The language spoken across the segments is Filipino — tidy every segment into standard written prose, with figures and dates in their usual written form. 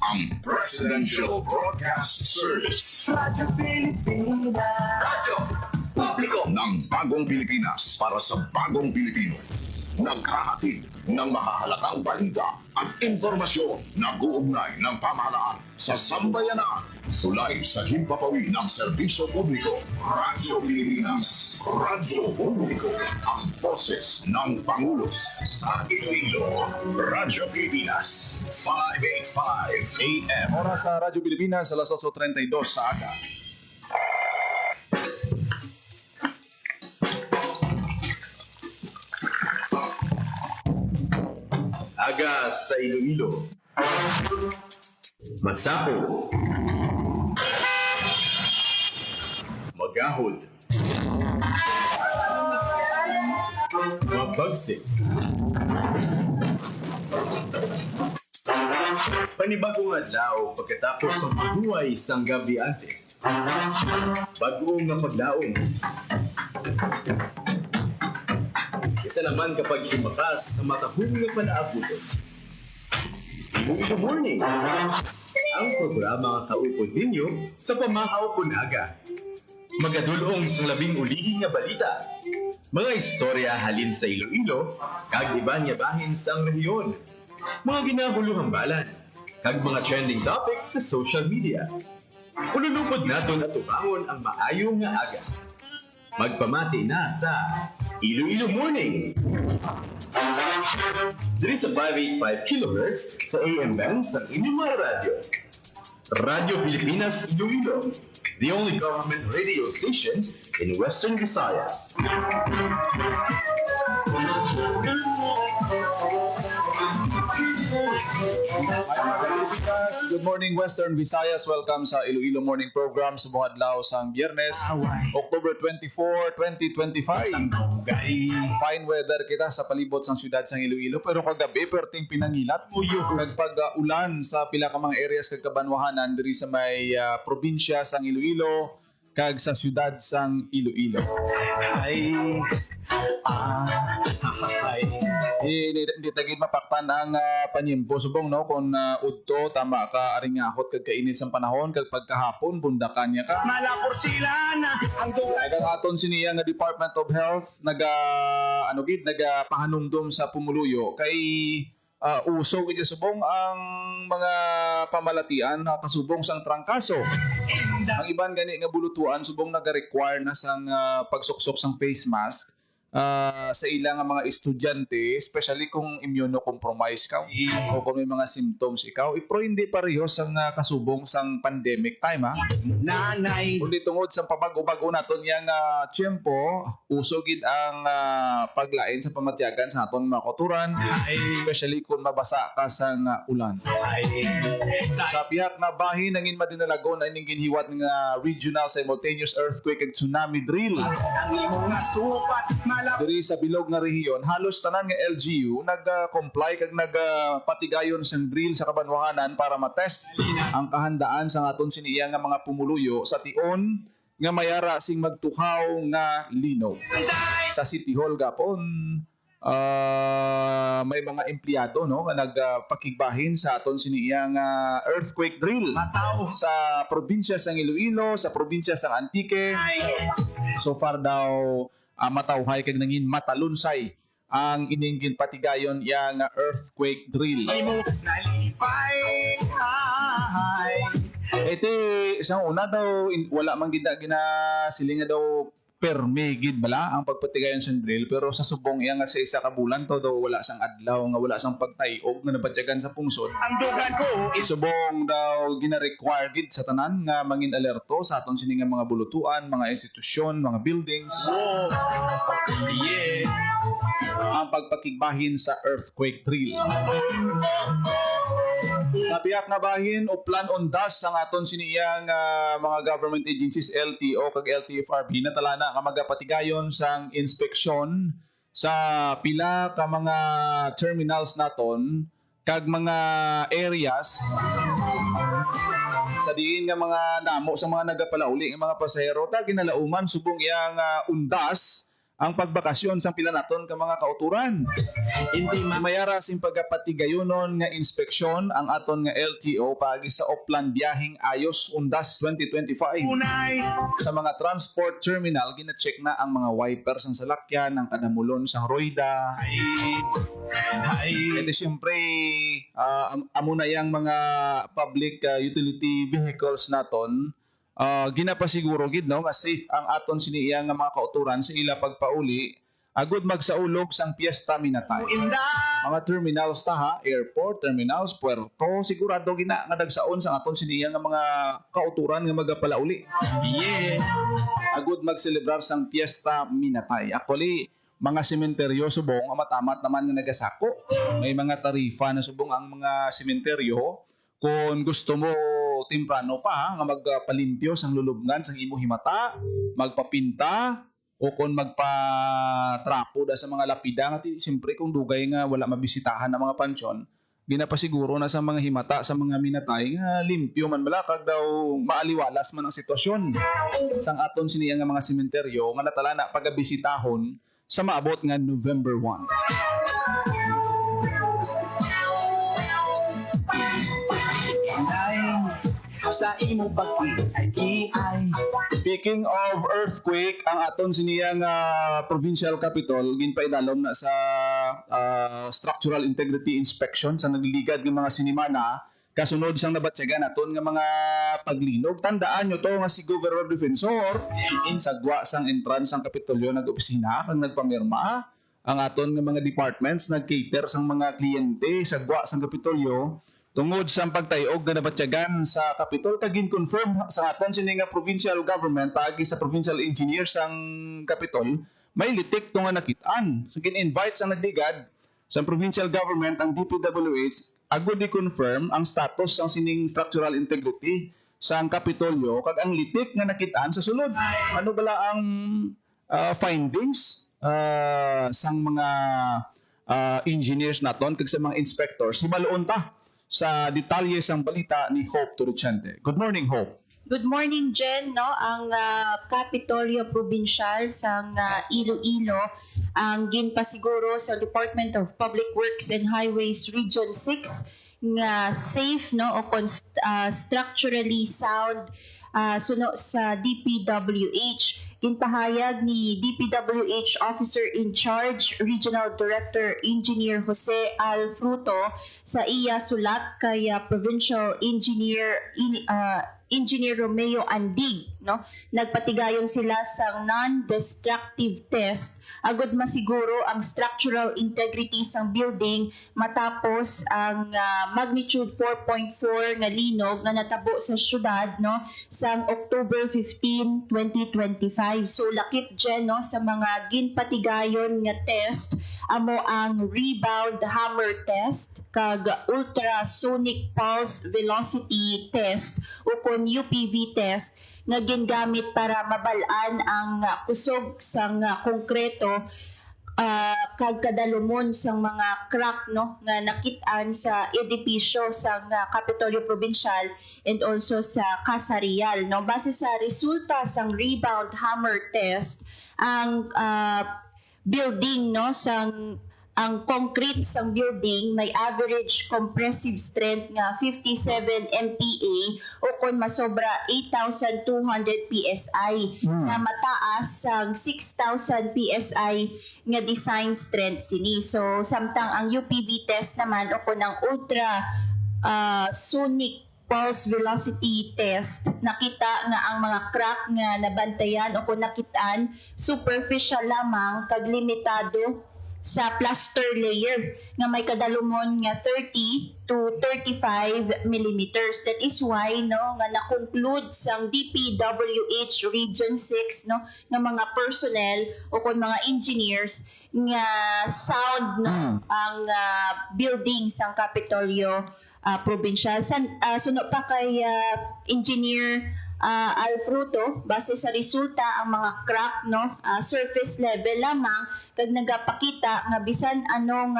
ang Presidential Broadcast Service. Radyo Pilipinas. Radyo Publiko ng Bagong Pilipinas para sa Bagong Pilipino. Naghahatid ng mahahalagang balita at impormasyon na guugnay ng pamahalaan sa sambayanan. Tulay sa himpapawid ng serbisyo publiko. Radyo Pilipinas. Radyo Publiko. Ang boses ng Pangulo sa Iloilo. Radyo Pilipinas. 585 AM. Oras sa Radyo Pilipinas, alas 8:32 sa aga. Aga sa Iloilo. Masapo. Magahod. Mabagsik. Panibagong adlaw pagkatapos ng buhay sang gabi antes. Bagong nga paglaom. Isa naman kapag himakas sa matahong nga panaabuton. Good morning! Ang programa kaupod ninyo sa pamahaw punaga. Magadulong sa labing ulihi nga balita. Mga istorya halin sa Iloilo, kag iba niya bahin sa ang rehiyon. Mga ginahuluhang balan, kag mga trending topic sa social media. Ululupod naton at tubangon ang maayo nga aga. Magpamati na sa Iloilo Morning! Diri sa 585 kHz sa AM band sa inyong mga radyo. Radyo Pilipinas Iloilo, the only government radio station in Western Visayas. Good morning, Western Visayas. Welcome sa Iloilo Morning Program sa buong adlaw sang Biyernes, October 24, 2025. Fine weather kita sa palibot sang syudad sang Iloilo, pero kagabi perting pinangilat nagpag-ulan sa pila ka mga areas kag kabanwahanan diri sa may probinsya sang Iloilo kag sa syudad sang Iloilo. Hindi tagid mapaktan ang panyimpo subong no kung udto tama ka aringahot kag kainis ang panahon kag pagkahapon bundakan niya ka Malapor sila na ang ang aton siniya nga Department of Health nagapahanumdum sa pumuluyo kay uso kaya subong ang mga pamalatian na kasubong sang trangkaso. Ang iban gani nga bulutuan subong naga-require na sang pagsuksok sang face mask sa ilang mga estudyante, especially kung immunocompromised ka o kung may mga symptoms ikaw, pero hindi parehas ang kasubong sang pandemic time ha. nanay. Kundi tungod sa pabago-bago naton yang tiyempo, usogid ang paglain sa pamatyagan sa aton mga koturan, especially kung mabasa ka sa ulan. Sa piyak na bahin nangin madinalagon ay ning ginhiwat nga regional simultaneous earthquake ug tsunami drill. Ang imong nasupat Diri sa bilog nga rehiyon, halos tanan nga LGU nag-comply kag nagpatigayon sang drill sa kabanwahanan para matest ang kahandaan sa aton siniya nga mga pumuluyo sa tion nga mayara sing magtuhaw nga linaw. Sa City Hall gapon may mga empleyado no nga nagpakigbahin sa aton siniya nga earthquake drill sa probinsya sang Iloilo, sa probinsya sang Antique. So far daw matawhay kag nangin matalunsay ang ininggin patigayon yang earthquake drill. mo nalipay. Iti isang una daw wala man gid silinga daw permigid bala ang pagpatigayon sa drill, pero sa subong iya nga sa isa ka bulan to daw wala sang adlaw nga wala sang pagtayog nga nabatyagan sa pungsod. Ang dugan ko Subong daw gina-require gid sa tanan nga mangin alerto sa aton sini nga mga bulutuan, mga institusyon, mga buildings. Ang pagpakigbahin sa earthquake drill. Sa piyak na bahin o plan on das ang aton siniyang mga government agencies LTO kag LTFRB na talana nga magapatigayon sang inspeksyon sa pila ka mga terminals naton kag mga areas sa diin nga mga namo sa mga nagapalauli nga mga pasahero ta ginalauman subong iyang undas ang pagbakasyon sang pila naton ka mga kauturan. Hindi Mayara sing pagapatigayonon nga inspeksyon ang aton nga LTO pagi sa Oplan Biyahing Ayos Undas 2025. mapunay. Sa mga transport terminal, gina-check na ang mga wipers ng salakyan, ang kadamulon sang roida. Kasi siyempre, amo na yung mga public utility vehicles naton, ginapasiguro gid no nga safe ang aton siniya nga mga kauturan sa ila pagpauli agud magsaulog sang piyesta minatay. Mga terminals ta ha, airport, terminals, puerto, sigurado gina nga dagsaon sang aton siniya nga mga kauturan nga magapalauli. Yeah. Agud magselebrar sang piyesta minatay. Actually, mga sementeryo subong amat-amat naman nga nagasako. May mga tarifa na subong ang mga sementeryo. Kung gusto mo temprano pa nga magpalimpyo sang lulubngan sang imo himata, magpapinta o kung magpatrapo da sa mga lapida nga siyempre kung dugay nga wala mabisitahan ng mga pansyon, ginapasiguro na sa mga himata sa mga minatay nga limpyo man balakag daw maaliwalas man ang sitwasyon sang aton siniya nga mga sementeryo nga natala na pagabisitahon sa maabot nga November 1. Sa imo pag-iay. Speaking of earthquake, ang aton siniyang provincial capital ginpaidalom na sa structural integrity inspection sa nagliligad ng mga sinimana kasunod sang nabatyagan naton nga mga paglinog. Tandaan nyo to nga si Governor Defensor sagwa sang entrance sang Kapitolyo nag-opisina kang nagpamirma. Ang aton nga mga departments nag-cater sang mga kliyente sagwa sang Kapitolyo. Tungod sa pagtayog na nabatyagan sa Capitol, kagin-confirm sa aton sini nga provincial government pagi sa provincial engineer sang Capitol, may litik to nga nakitaan. So gin-invite sa nagligad sa provincial government ang DPWH agud i-confirm ang status sang sining structural integrity sang Kapitolyo kag ang litik nga nakitaan sa sulod. Ano bala ang findings sang mga engineers naton kag sa mga inspectors? Hibaluon ta sa detalye sang balita ni Hope Turuchente. Good morning, Hope. Good morning, Jen. No, ang Kapitolyo Provincial sa Iloilo ang ginpasiguro sa Department of Public Works and Highways Region 6 nga safe no o structurally sound suno sa DPWH. Ginpahayag ni DPWH Officer in Charge, Regional Director Engineer Jose Al Fruto sa iya sulat kay Provincial Engineer Romeo Andig, no? Nagpatigayon sila sa non-destructive test agud masiguro ang structural integrity sang building matapos ang magnitude 4.4 nga linog nga natabo sa syudad no sang October 15, 2025. So lakip dyan no sa mga ginpatigayon nga test amo ang rebound hammer test kag ultrasonic pulse velocity test o kon UPV test nga gingamit para mabalaan ang kusog sang konkreto kag kadalumon sang mga crack no nga nakit-an sa edipisyo sang Kapitolyo Provincial and also sa Casa Real no. Base sa resulta sang rebound hammer test ang building no sang ang concrete sang building may average compressive strength nga 57 MPa o kung masobra 8,200 PSI na mataas sang 6,000 PSI nga design strength sini. So samtang ang UPV test naman o kung ang ultra sonic pulse velocity test nakita nga ang mga crack nga nabantayan o kung nakitaan superficial lamang kag limitado sa plaster layer nga may kadalumon nga 30 to 35 millimeters. That is why no nga na-conclude sang DPWH Region 6 no nga mga personnel o kung mga engineers nga sound no ang building sang Kapitolyo Provincial. Suno pa kay Engineer Alfruto, base sa resulta ang mga crack no surface level lamang kag nagapakita nga bisan anong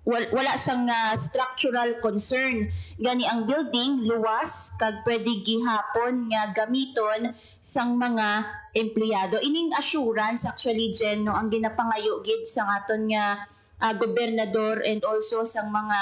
wala sang structural concern gani ang building luwas kag pwede gihapon nga gamiton sang mga empleyado. Ining assurance actually Jen no ang ginapangayo gid sa aton nga gobernador and also sang mga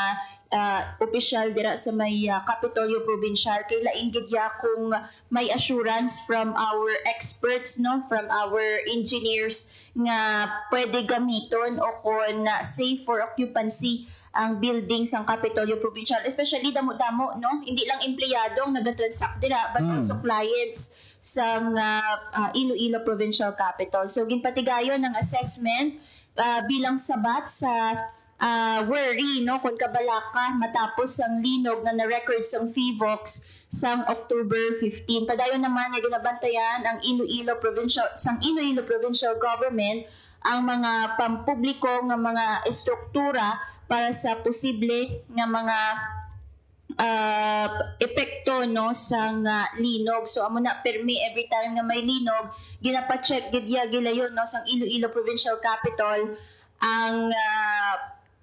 opisyal dira sa may Kapitolyo Provincial kay laing gid ya kung may assurance from our experts no from our engineers nga pwede gamiton o kung safe for occupancy ang building sang Kapitolyo Provincial, especially damo-damo no hindi lang empleyado ang nagatransact dira but also clients sang Iloilo Provincial Capital. So ginpatigayon ng assessment bilang sabat sa worry no kung kabalaka matapos ang linog na na-record sang FIVOX sang October 15. Padayon naman nga ginabantayan ang Iloilo Provincial Government ang mga pampubliko nga mga estruktura para sa posible nga mga epekto no sang linog. So amo na permi every time nga may linog ginapacheck gid ya gilayon no sang Iloilo Provincial Capital ang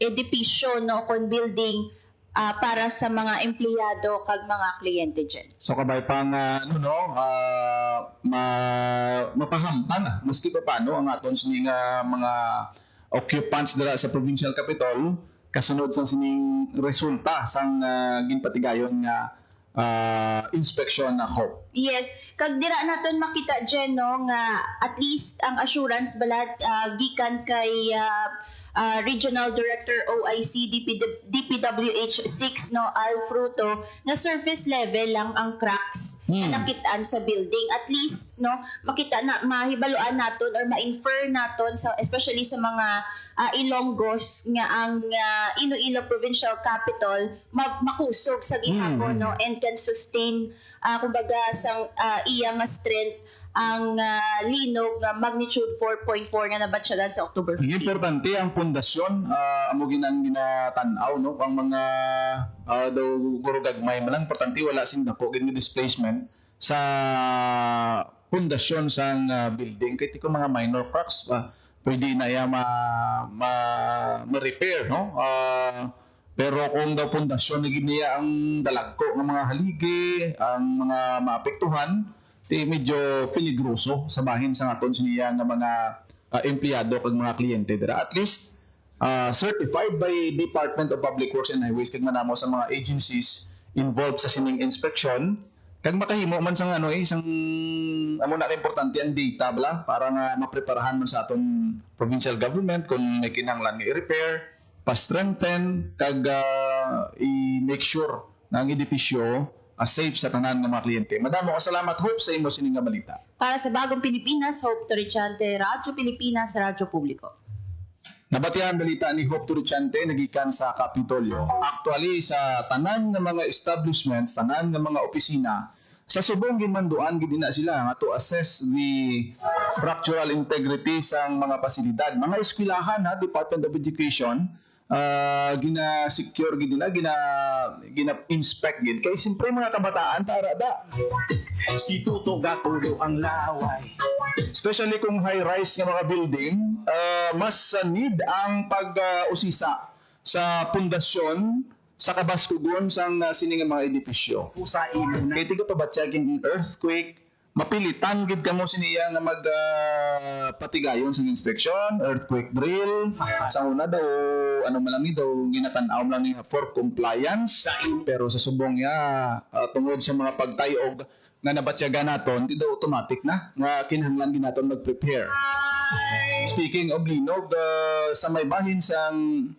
edipisyo no kon building para sa mga empleyado kag mga kliyente dyan. So kabay pang mapahamtan maski pa paano ang aton sining mga occupants dira sa provincial capital kasunod sa sining resulta sang ginpatigayon nga inspection na Hope. Yes, kag dira naton makita dyan no nga at least ang assurance balad gikan kay Regional Director OIC DPWH 6 no Al Fruto na surface level lang ang cracks na nakitaan sa building. At least no makita na mahibaluan naton or ma-infer naton sa especially sa mga Ilonggos nga ang Iloilo Provincial Capital makusog sa gihapon no and can sustain kumbaga sa iya nga strength ang linog nga magnitude 4.4 nga nabatsyagan sa October 15. Importante ang pundasyon amo ginang ginatanaw no ang mga daw guro gagmay man importante wala sing dako gid displacement sa pundasyon sang building kay ko mga minor cracks pwede na ya ma-repair no pero kung daw pundasyon gid niya ang dalagko ng mga haligi ang mga maapektuhan medyo peligroso sa bahin sa aton siya nga mga empleyado kag mga kliyente dira. At least certified by Department of Public Works and Highways kag manamo sa mga agencies involved sa sining inspection kag makahimo man sang isang amo na importante ang data bala para nga mapreparahan man sa aton provincial government kung may kinahanglan nga i-repair, pa-strengthen kag i-make sure na ang edipisyo safe sa tanan ng mga kliyente. Madamo kasalamat Hope sa imo sining nga balita. Para sa Bagong Pilipinas, Hope Torrichante, Radyo Pilipinas, Radyo Publiko. Nabatihan balita ni Hope Torrichante nagikan sa Kapitolyo. Actually sa tanan ng mga establishments, tanan ng mga opisina, sa subong ginmanduan gid na sila nga to assess the structural integrity sang mga pasilidad. Mga eskwelahan Department of Education gina-secure gid nila, gina-inspect gid kay simpre mga kabataan para da Si Tuto Gatulo ang laway. especially kung high-rise nga mga building mas need ang pag-usisa sa pundasyon sa kabaskugon sang sining mga edipisyo Pusa imo na. kay tiga pabatyagin in earthquake mapilitan gid kamo siniya nga magpatigayon sa inspection, earthquake drill. Sa una daw ano man lang ni daw ginatan-aw lang ni for compliance. Pero sa subong ya tungod sa mga pagtayog nga nabatyagan naton, di daw automatic na nga kinahanglan ginaton mag-prepare. Speaking of linog, sa may bahin sang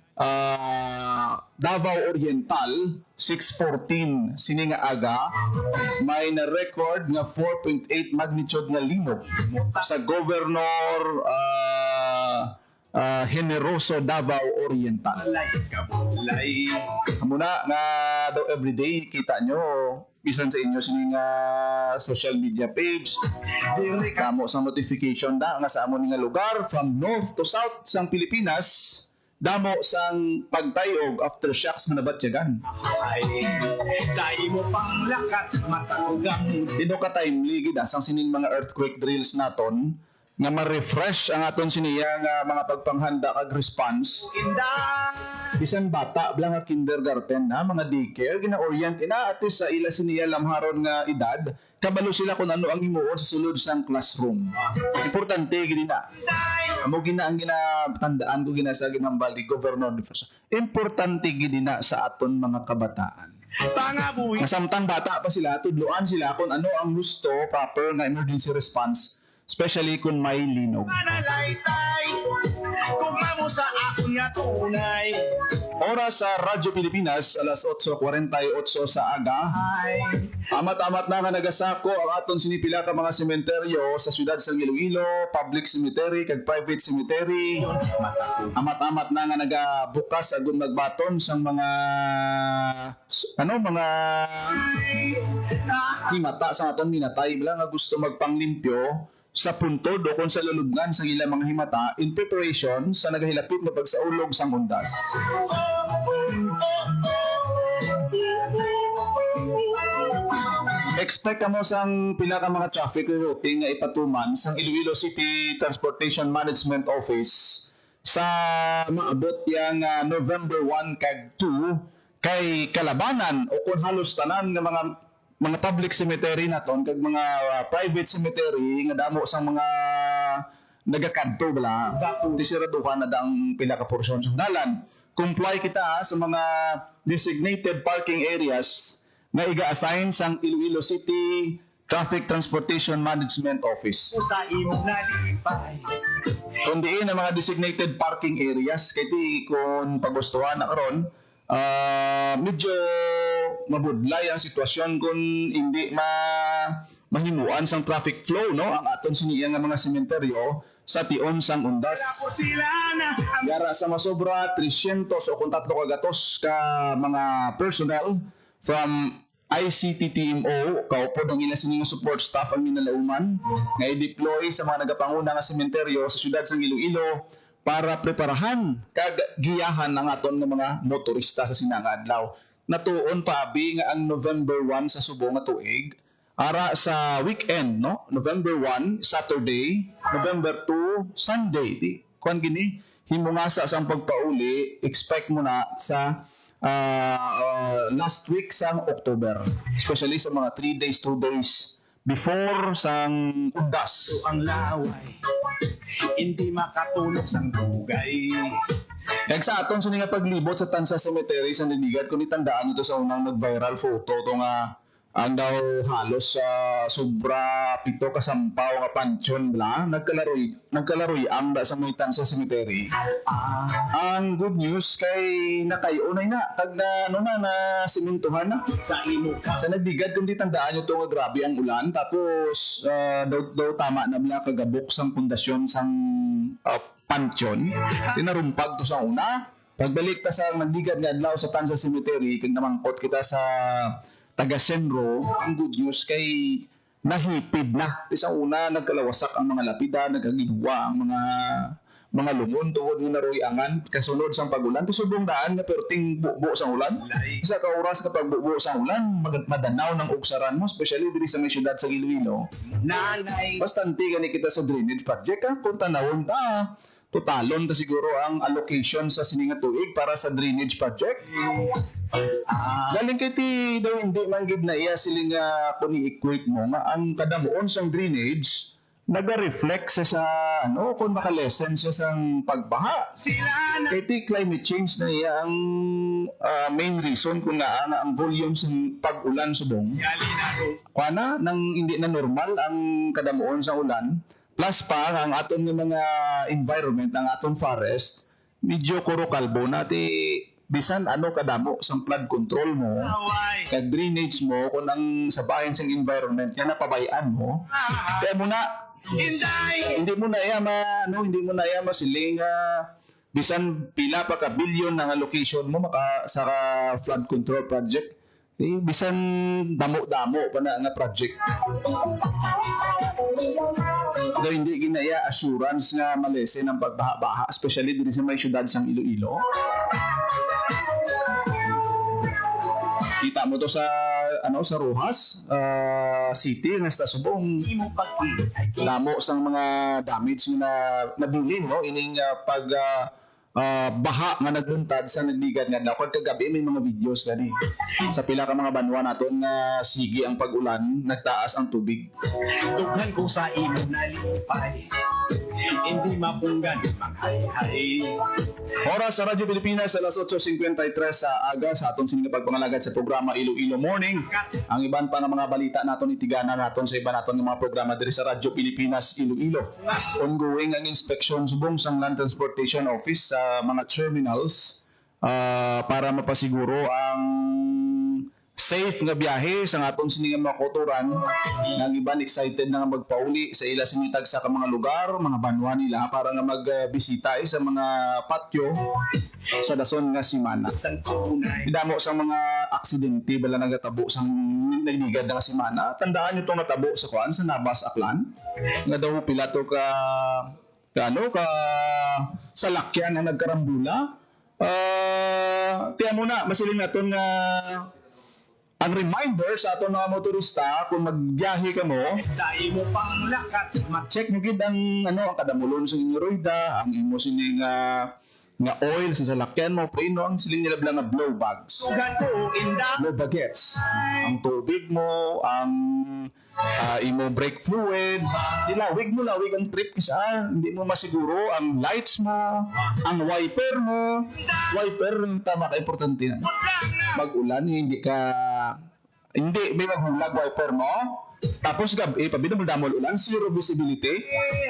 Davao Oriental 6:14 sini nga aga may na-record nga 4.8 magnitude nga linog sa Governor Generoso Davao Oriental. Muna nga daw everyday kita nyo bisan sa inyo sini nga social media page kamo sa notification da nga sa amon nga lugar from north to south sang Pilipinas damo sang pagtayog aftershocks nga nabatyagan. Ay, sa imo pang lakat matagugang. Dino ka timely gid sang sining mga earthquake drills naton nga ma-refresh ang aton siniya nga mga pagpanghanda kag response. Bisan bata blang nga kindergarten na mga daycare gina-orient ina at least sa ila siniya lamharon nga edad kabalo sila kung ano ang himuon sa sulod sang classroom. Importante gid na. Amo gina ang ginatandaan ko gina sa ginhambal ni Governor Defensa. Importante gid na sa aton mga kabataan. Masamtang bata pa sila, tudloan sila kung ano ang gusto proper nga emergency response, especially kung may linog. Oras sa Radyo Pilipinas, alas 8:48 sa aga. Amat-amat na nga nagasako ang aton sinipila ka mga sementeryo sa siyudad sa Iloilo, public cemetery kag private cemetery. Amat-amat na nga nagabukas agud magbaton sang mga mga himata sa aton minatay bala nga gusto magpanglimpyo sa puntod o kung sa lulubngan sa ilang mga himata in preparation sa nagahilapit na pagsaulog sang undas. Expect mo sang pila ka mga traffic routing nga ipatuman sang Iloilo City Transportation Management Office sa maabot yang November 1 kag 2 kay kalabanan o kung halos tanan nga mga public cemetery naton kag mga private cemetery nga damo sa mga nagakadto bala tisiraduhan na dang pila ka porsyon sa dalan. Comply kita sa mga designated parking areas nga iga-assign sang Iloilo City Traffic Transportation Management Office. Sa imong nalipay. Kundi ang mga designated parking areas kay kung pagustuhan na karon medyo mabudlay ang sitwasyon kung hindi mahimuan sang traffic flow no ang aton siniya nga mga sementeryo sa tion sang undas. Yara sa masobra 300 o kung 3 kagatos ka mga personnel from ICTTMO kaupod ang ila sining support staff ang ginalauman nga i-deploy sa mga nagapanguna nga sementeryo sa siyudad sang Iloilo para preparahan kag giyahan ang aton nga mga motorista sa sinangadlaw. Natuon paabi nga ang November 1 sa subong nga tuig ara sa weekend no November 1 Saturday, November 2 Sunday. Kuan gini himungasa sang pagpauli expect mo na sa last week sang October, especially sa mga 3 days 2 days before sang undas. Ang laway, hindi makatulog sang dugay. Kaya sa aton sa nga paglibot sa Tansa Cemetery sa Niligat, kung itandaan ito sa unang nag-viral photo, ito nga ang daw halos sa sobra 7 kasampaw nga pansyon bla nagkalaroy ang da sa may Tansa Cemetery. Ang good news kay nakayunay na tag na simentohan na Sa imo ka. sa Nagdigad kung di tandaan nyo ito nga grabe ang ulan tapos daw tama na bla kagabok sang pundasyon sang pansyon tinarumpag to sa una pagbalik ta sa Nagdigad nga adlaw sa Tansa Cemetery kung namangkot kita sa taga Senro, ang good news kay nahipid na. Sa una, nagkalawasak ang mga lapida, nagkaginuwa ang mga lumon tuhod ng naroyangan, kasunod sang pagulan. Tusubong daan nga perting bubo sa ulan. Isa ka oras kapag bubo sa ulan, madanaw ng ugsaran mo, especially diri sa may syudad sa Iloilo. Nanay. Bastante gani kita sa drainage project, kung tanawon ta, totalon ta siguro ang allocation sa sininga tuig para sa drainage project. Galing kay ti daw hindi man gid na iya siling kung i-equate mo nga ang kadamuon sang drainage naga-reflect sa kung makalesen siya sang pagbaha. Kay ti climate change na iya ang main reason kung nga ang volume sang pag-ulan subong. Kuana nang hindi na normal ang kadamuon sa ulan. Plus pa ang aton nga mga environment, ang aton forest, medyo kuro-kalbo na bisan kadamo sang flood control mo, kag drainage mo kung ang sabahin sang environment nga napabayaan mo. Kaya mo na hindi mo na iya masiling bisan pila pa ka bilyon ng allocation mo sa flood control project. Bisan damo-damo pa na nga project. Daw hindi ginaya assurance nga malesen ang pagbaha-baha, especially diri sa may syudad sang Iloilo. Kita mo to sa sa Rojas City nga sa Subong. Imong pag-ilit ay Damo sang mga damage na nabilin, no, ining baha nga nagluntad sa nagligad nga daw kagabi may mga videos gani sa pila ka mga banwa naton nga sige ang pag-ulan, nagtaas ang tubig. Dughan ko sa imo nalipay. Hindi mapunggan maghay-hay. Oras sa Radyo Pilipinas alas 8:53 sa aga sa atong sining pagpangalagad sa programa Iloilo Morning. Ang iban pa nga mga balita naton itigana naton sa iba naton nga mga programa diri sa Radyo Pilipinas Iloilo. Ongoing ang inspeksyon subong sang Land Transportation Office sa mga terminals para mapasiguro ang safe nga biyahe sa aton sining mga kotoran. Nang iban excited na nga magpauli sa ila sinitag sa mga lugar, mga banwa nila para nga magbisita sa mga patio sa dason nga simana. Sang tunay. Idamo sa mga aksidente bala nagatabo sang nagligad nga simana. Tandaan niyo tong natabo sa kuan sa Nabas Aklan. Nga daw pila to ka salakyan na nagkarambula. Tiyan mo na, masiling naton nga ang reminder sa aton mga motorista kung magbiyahe ka mo, Sa imo pang lakat. check mo gid ang ang kadamulon sa inyong roida, ang imo sining nga oil sa salakyan mo, preno ang siling nila nga blow bags. Sugan ko inda. Blow baguettes. Ang tubig mo, ang imo brake fluid, lawig ang trip kasi hindi mo masiguro ang lights mo, ang wiper mo. Wiper tama ka importante na. Mag-ulan hindi may maghulag wiper mo. Tapos gabi pabidam damol ulan, zero visibility.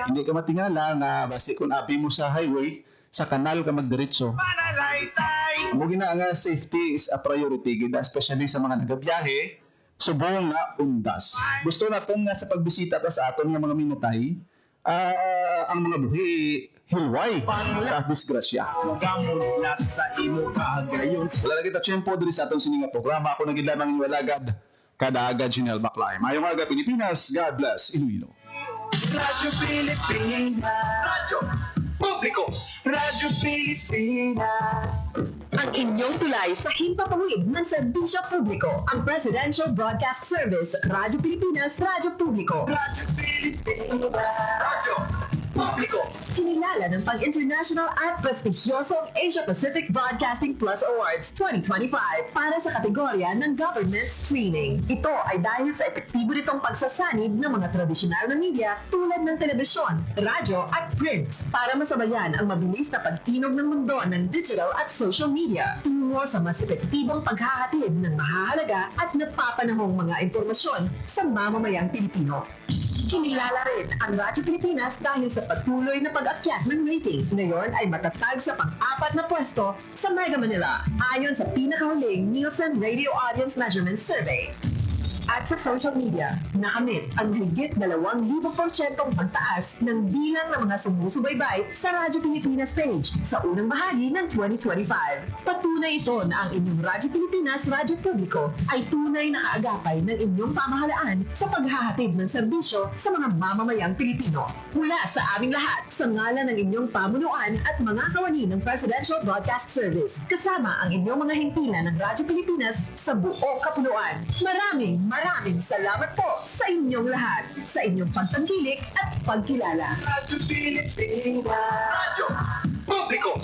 Hindi ka matingala nga basi kung abi mo sa highway, sa kanal ka magdiretso. Panalaytay. Mo gina nga safety is a priority gid especially sa mga nagabiyahe subong nga undas. Gusto naton nga sa pagbisita ta sa aton nga mga minutay, ang mga buhi hilway sa disgrasya. Magamulat sa imo kagayon. Wala na kita tiyempo diri sa aton sining nga programa. Ako nagid lamang iwalagad kada agad Jinel Baclay. Mayong aga Pilipinas, God bless Iloilo. Radyo Pilipinas. Radyo Publiko. Radyo Pilipinas. Ang inyong tulay sa himpapawid ng serbisyo publiko, ang Presidential Broadcast Service, Radyo Pilipinas, Radyo Publiko. Radyo Pilipinas. Radyo Publiko. Kinilala ng pang-international at prestigyosong Asia Pacific Broadcasting Plus Awards 2025 para sa kategorya ng Government Streaming. Ito ay dahil sa epektibo nitong pagsasanib ng mga tradisyonal na media tulad ng telebisyon, radyo at print para masabayan ang mabilis na pagtinog ng mundo ng digital at social media tungo sa mas epektibong paghahatid ng mahahalaga at napapanahong mga impormasyon sa mamamayang Pilipino. Kinilala rin ang Radyo Pilipinas dahil sa patuloy na pag-akyat ng rating. Ngayon ay matatag sa pang-apat na pwesto sa Mega Manila ayon sa pinakahuling Nielsen Radio Audience Measurement Survey. At sa social media, nakamit ang higit 2,000% pagtaas ng bilang ng mga sumusubaybay sa Radyo Pilipinas page sa unang bahagi ng 2025. Patunay ito na ang inyong Radyo Pilipinas Radyo Publiko ay tunay na kaagapay ng inyong pamahalaan sa paghahatid ng serbisyo sa mga mamamayang Pilipino. Mula sa aming lahat, sa ngalan ng inyong pamunuan at mga kawani ng Presidential Broadcast Service, kasama ang inyong mga himpilan ng Radyo Pilipinas sa buong kapunuan. Maraming salamat po sa inyong lahat, sa inyong pagtangkilik at pagkilala. Radyo Pilipinas. Radyo Publiko.